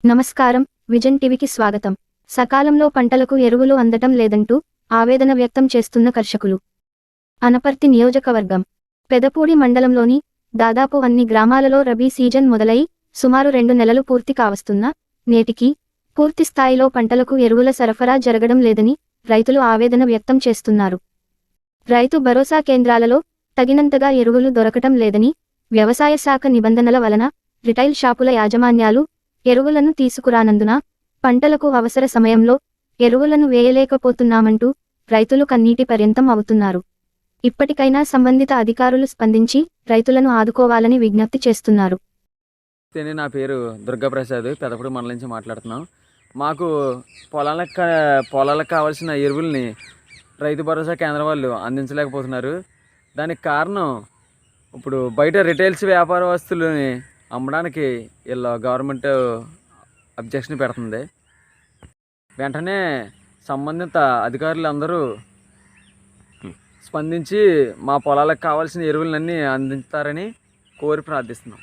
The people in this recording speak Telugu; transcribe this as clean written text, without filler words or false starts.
నమస్కారం. విజన్ టీవీకి స్వాగతం. సకాలంలో పంటలకు ఎరువులు అందటం లేదంటూ ఆవేదన వ్యక్తం చేస్తున్న కర్షకులు. అనపర్తి నియోజకవర్గం పెదపూడి మండలంలోని దాదాపు అన్ని గ్రామాలలో రబీ సీజన్ మొదలై సుమారు 2 నెలలు పూర్తి కావస్తున్నా నేటికి పూర్తి స్థాయిలో పంటలకు ఎరువుల సరఫరా జరగడం లేదని రైతులు ఆవేదన వ్యక్తం చేస్తున్నారు. రైతు భరోసా కేంద్రాలలో తగినంతగా ఎరువులు దొరకటం లేదని, వ్యవసాయ శాఖ నిబంధనల వలన రిటైల్ షాపుల యాజమాన్యాలు ఎరువులను తీసుకురానందున పంటలకు అవసర సమయంలో ఎరువులను వేయలేకపోతున్నామంటూ రైతులు కన్నీటి పర్యంతం అవుతున్నారు. ఇప్పటికైనా సంబంధిత అధికారులు స్పందించి రైతులను ఆదుకోవాలని విజ్ఞప్తి చేస్తున్నారు. నా పేరు దుర్గాప్రసాద్, పెదపూడి మండలం నుంచి మాట్లాడుతున్నాం. మాకు పొలాలకు కావాల్సిన ఎరువుల్ని రైతు భరోసా కేంద్రం వాళ్ళు అందించలేకపోతున్నారు. దానికి కారణం ఇప్పుడు బయట రిటైల్స్ వ్యాపార వస్తువులని అమ్మడానికి వీళ్ళ గవర్నమెంట్ అబ్జెక్షన్ పెడుతుంది. వెంటనే సంబంధిత అధికారులు అందరూ స్పందించి మా పొలాలకు కావాల్సిన ఎరువులన్నీ అందిస్తారని కోరి ప్రార్థిస్తున్నాం.